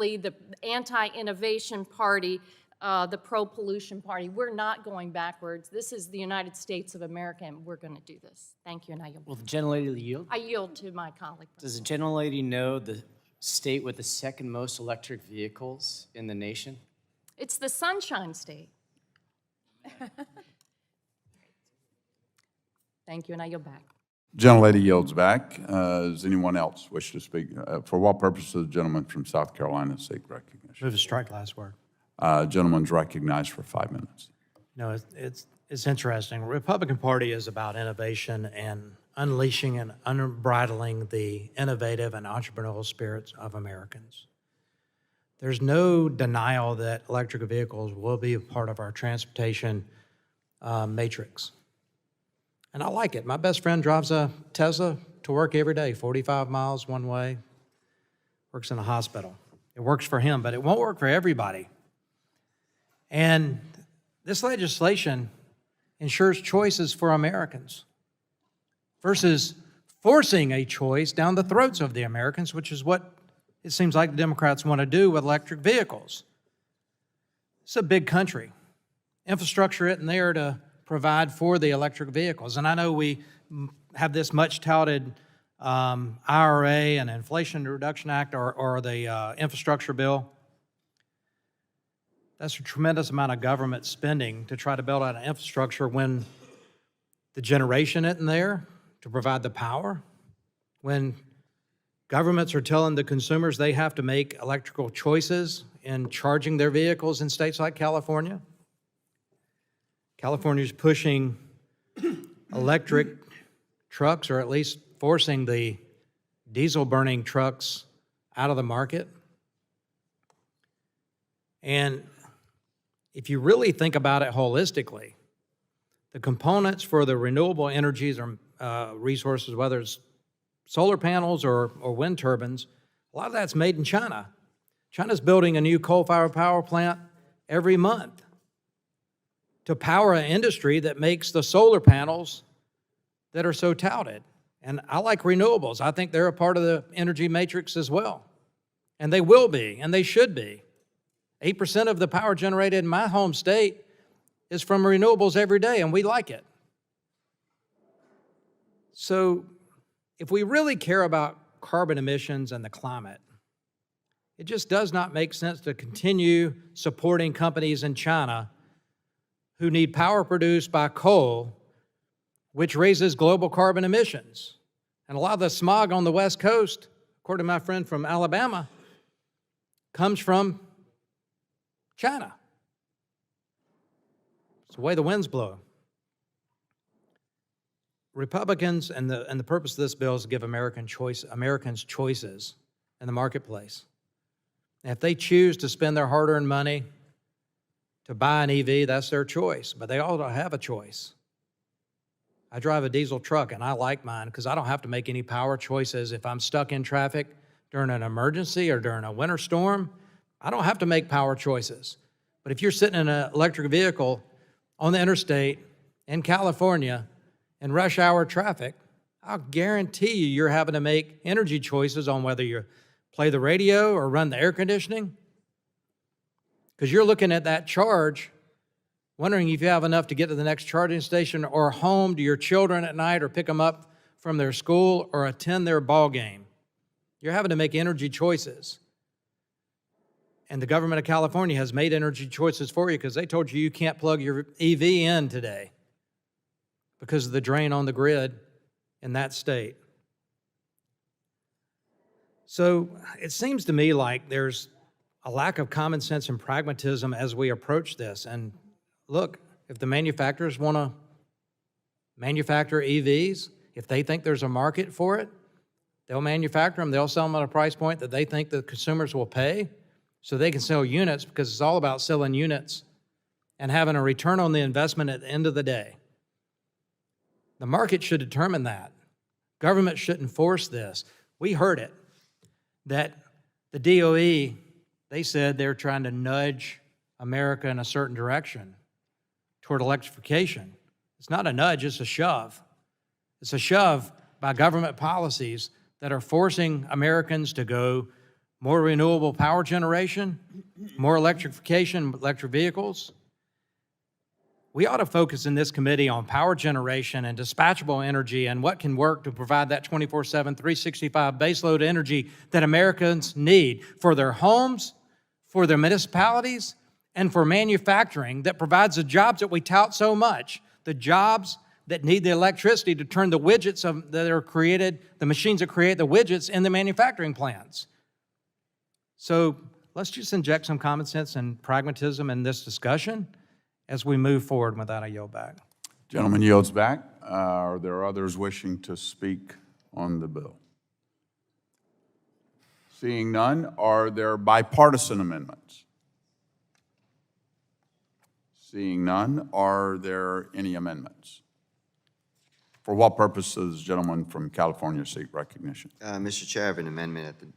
definitely the anti-innovation party, the pro-pollution party. We're not going backwards. This is the United States of America, and we're going to do this. Thank you, and I yield. Will the gentlelady yield? I yield to my colleague. Does the gentlelady know the state with the second most electric vehicles in the nation? It's the Sunshine State. Thank you, and I yield back. Gentlelady yields back. Does anyone else wish to speak? For what purpose does the gentleman from South Carolina seek recognition? Move to strike last word. Gentleman's recognized for 5 minutes. You know, it's interesting. The Republican Party is about innovation and unleashing and unbridling the innovative and entrepreneurial spirits of Americans. There's no denial that electric vehicles will be a part of our transportation matrix. And I like it. My best friend drives a Tesla to work every day, 45 miles one way, works in a hospital. It works for him, but it won't work for everybody. And this legislation ensures choices for Americans versus forcing a choice down the throats of the Americans, which is what it seems like the Democrats want to do with electric vehicles. It's a big country. Infrastructure isn't there to provide for the electric vehicles. And I know we have this much-touted IRA and Inflation Reduction Act or the infrastructure bill. That's a tremendous amount of government spending to try to build out an infrastructure when the generation isn't there to provide the power, when governments are telling the consumers they have to make electrical choices in charging their vehicles in states like California. California's pushing electric trucks, or at least forcing the diesel-burning trucks out of the market. And if you really think about it holistically, the components for the renewable energies or resources, whether it's solar panels or wind turbines, a lot of that's made in China. China's building a new coal-fired power plant every month to power an industry that makes the solar panels that are so touted. And I like renewables. I think they're a part of the energy matrix as well. And they will be, and they should be. 8% of the power generated in my home state is from renewables every day, and we like it. So if we really care about carbon emissions and the climate, it just does not make sense to continue supporting companies in China who need power produced by coal, which raises global carbon emissions. And a lot of the smog on the West Coast, according to my friend from Alabama, comes from China. It's the way the winds blow. Republicans and the purpose of this bill is to give Americans choices in the marketplace. And if they choose to spend their hard-earned money to buy an EV, that's their choice, but they ought to have a choice. I drive a diesel truck, and I like mine because I don't have to make any power choices. If I'm stuck in traffic during an emergency or during a winter storm, I don't have to make power choices. But if you're sitting in an electric vehicle on the interstate in California in rush hour traffic, I'll guarantee you're having to make energy choices on whether you play the radio or run the air conditioning, because you're looking at that charge, wondering if you have enough to get to the next charging station or home to your children at night or pick them up from their school or attend their ball game. You're having to make energy choices. And the government of California has made energy choices for you because they told you can't plug your EV in today because of the drain on the grid in that state. So it seems to me like there's a lack of common sense and pragmatism as we approach this. And look, if the manufacturers want to manufacture EVs, if they think there's a market for it, they'll manufacture them, they'll sell them at a price point that they think the consumers will pay so they can sell units, because it's all about selling units and having a return on the investment at the end of the day. The market should determine that. Government shouldn't force this. We heard it, that the DOE, they said they're trying to nudge America in a certain direction toward electrification. It's not a nudge, it's a shove. It's a shove by government policies that are forcing Americans to go more renewable power generation, more electrification, electric vehicles. We ought to focus in this committee on power generation and dispatchable energy and what can work to provide that 24/7, 365 baseload energy that Americans need for their homes, for their municipalities, and for manufacturing that provides the jobs that we tout so much, the jobs that need the electricity to turn the widgets that are created, the machines that create the widgets in the manufacturing plants. So let's just inject some common sense and pragmatism in this discussion as we move forward. With that, I yield back. Gentleman yields back. Are there others wishing to speak on the bill? Seeing none, are there bipartisan amendments? Seeing none, are there any amendments? For what purposes, gentleman from California seek recognition? Mr. Chair, I have an amendment at the